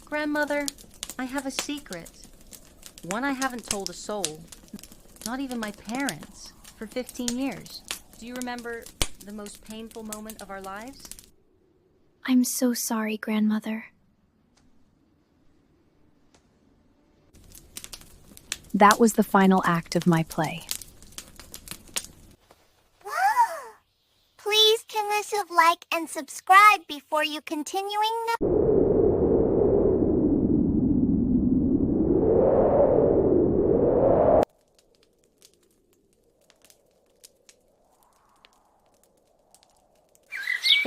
Grandmother, I have a secret. One I haven't told a soul, not even my parents, for 15 years. Do you remember the most painful moment of our lives? I'm so sorry, Grandmother. That was the final act of my play. Please consider like and subscribe before you continuing the...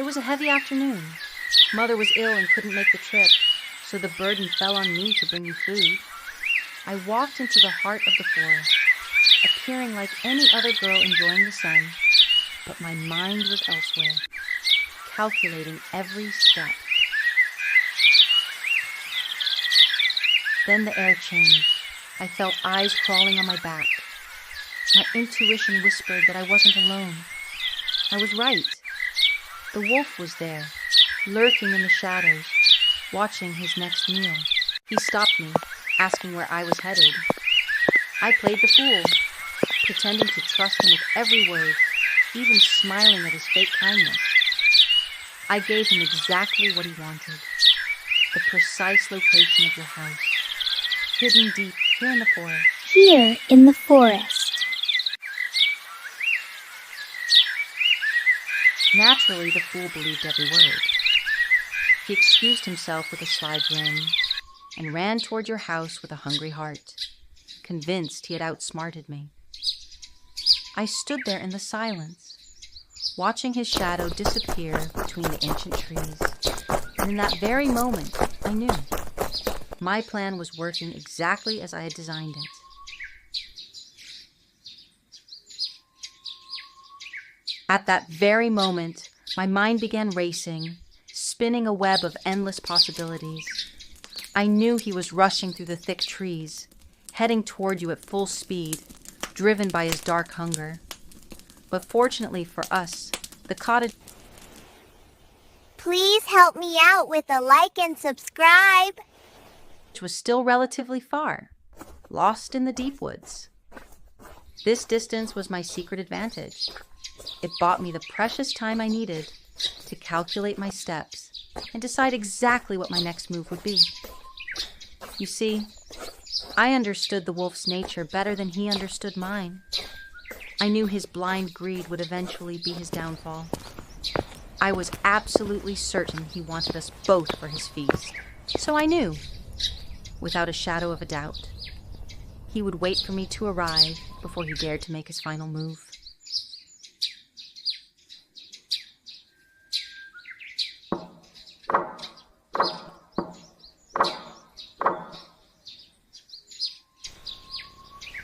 It was a heavy afternoon. Mother was ill and couldn't make the trip, so the burden fell on me to bring you food. I walked into the heart of the forest, appearing like any other girl enjoying the sun, but my mind was elsewhere, calculating every step. Then the air changed. I felt eyes crawling on my back. My intuition whispered that I wasn't alone. I was right. The wolf was there, lurking in the shadows, watching his next meal. He stopped me, asking where I was headed. I played the fool, pretending to trust him with every word, even smiling at his fake kindness. I gave him exactly what he wanted, the precise location of your house, hidden deep here in the forest. Here in the forest. Naturally, the fool believed every word. He excused himself with a sly grin and ran toward your house with a hungry heart, convinced he had outsmarted me. I stood there in the silence, watching his shadow disappear between the ancient trees. And in that very moment, I knew my plan was working exactly as I had designed it. At that very moment, my mind began racing, spinning a web of endless possibilities. I knew he was rushing through the thick trees, heading toward you at full speed, driven by his dark hunger. But fortunately for us, the cottage Please help me out with a like and subscribe. was still relatively far, lost in the deep woods. This distance was my secret advantage. It bought me the precious time I needed to calculate my steps and decide exactly what my next move would be. You see, I understood the wolf's nature better than he understood mine. I knew his blind greed would eventually be his downfall. I was absolutely certain he wanted us both for his feast. So I knew, without a shadow of a doubt, he would wait for me to arrive before he dared to make his final move.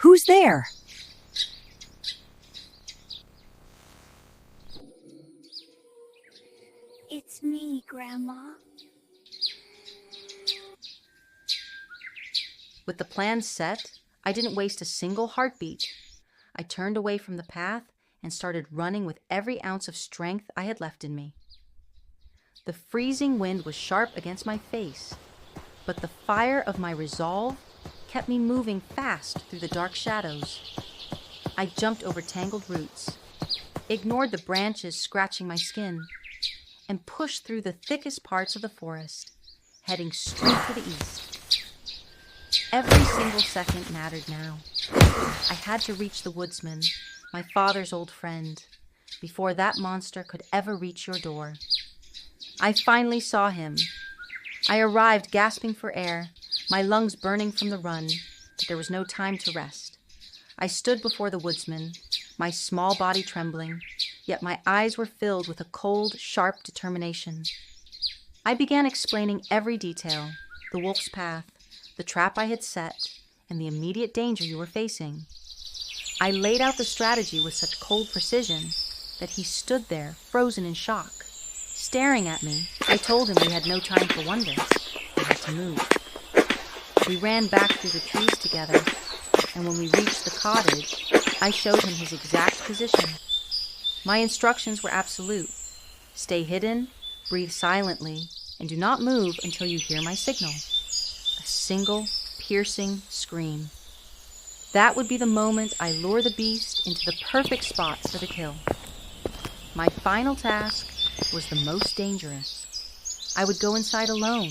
Who's there? It's me, Grandma. With the plan set, I didn't waste a single heartbeat. I turned away from the path and started running with every ounce of strength I had left in me. The freezing wind was sharp against my face, but the fire of my resolve kept me moving fast through the dark shadows. I jumped over tangled roots, ignored the branches scratching my skin, and pushed through the thickest parts of the forest, heading straight for the east. Every single second mattered now. I had to reach the woodsman, my father's old friend, before that monster could ever reach your door. I finally saw him. I arrived gasping for air, my lungs burning from the run, but there was no time to rest. I stood before the woodsman, my small body trembling, yet my eyes were filled with a cold, sharp determination. I began explaining every detail, the wolf's path, the trap I had set, and the immediate danger you were facing. I laid out the strategy with such cold precision that he stood there, frozen in shock. Staring at me, I told him we had no time for wonders. We had to move. We ran back through the trees together, and when we reached the cottage, I showed him his exact position. My instructions were absolute. Stay hidden, breathe silently, and do not move until you hear my signal. single, piercing scream. That would be the moment I lure the beast into the perfect spot for the kill. My final task was the most dangerous. I would go inside alone,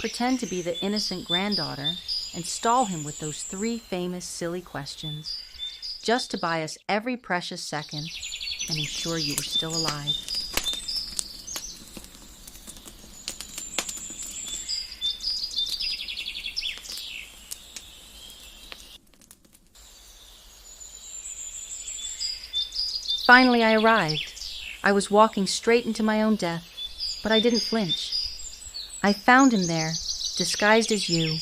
pretend to be the innocent granddaughter, and stall him with those 3 famous silly questions, just to buy us every precious second and ensure you were still alive. Finally, I arrived. I was walking straight into my own death, but I didn't flinch. I found him there, disguised as you,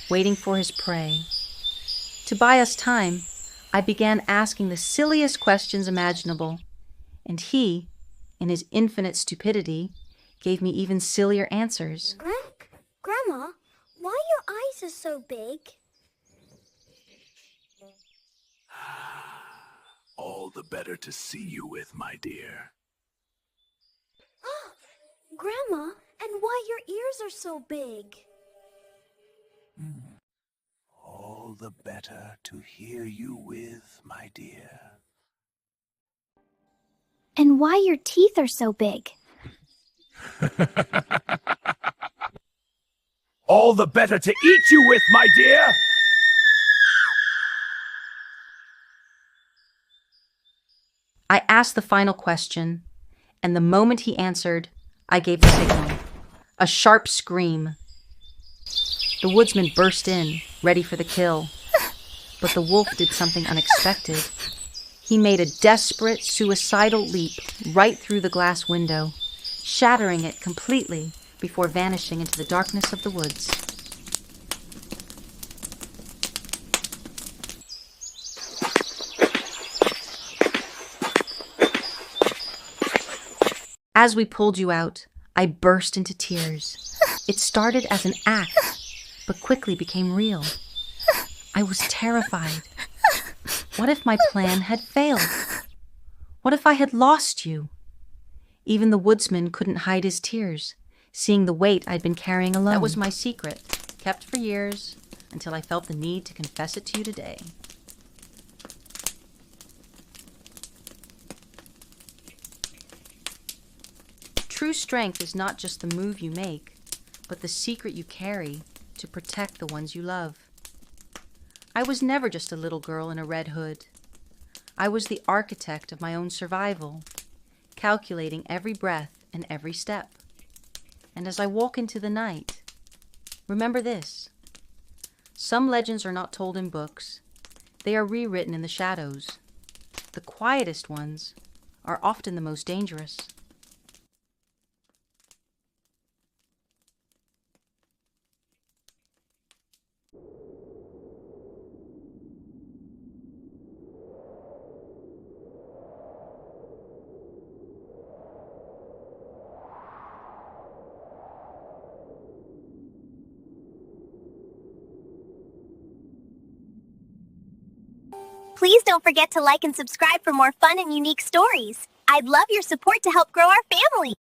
waiting for his prey. To buy us time, I began asking the silliest questions imaginable, and he, in his infinite stupidity, gave me even sillier answers. Grandma, why your eyes are so big? All the better to see you with, my dear. Grandma, and why your ears are so big? All the better to hear you with, my dear. And why your teeth are so big? All the better to eat you with, my dear! I asked the final question, and the moment he answered, I gave the signal. A sharp scream. The woodsman burst in, ready for the kill. But the wolf did something unexpected. He made a desperate, suicidal leap right through the glass window, shattering it completely before vanishing into the darkness of the woods. As we pulled you out, I burst into tears. It started as an act, but quickly became real. I was terrified. What if my plan had failed? What if I had lost you? Even the woodsman couldn't hide his tears, seeing the weight I'd been carrying alone. That was my secret, kept for years, until I felt the need to confess it to you today. True strength is not just the move you make, but the secret you carry to protect the ones you love. I was never just a little girl in a red hood. I was the architect of my own survival, calculating every breath and every step. And as I walk into the night, remember this. Some legends are not told in books. They are rewritten in the shadows. The quietest ones are often the most dangerous. Please don't forget to like and subscribe for more fun and unique stories. I'd love your support to help grow our family.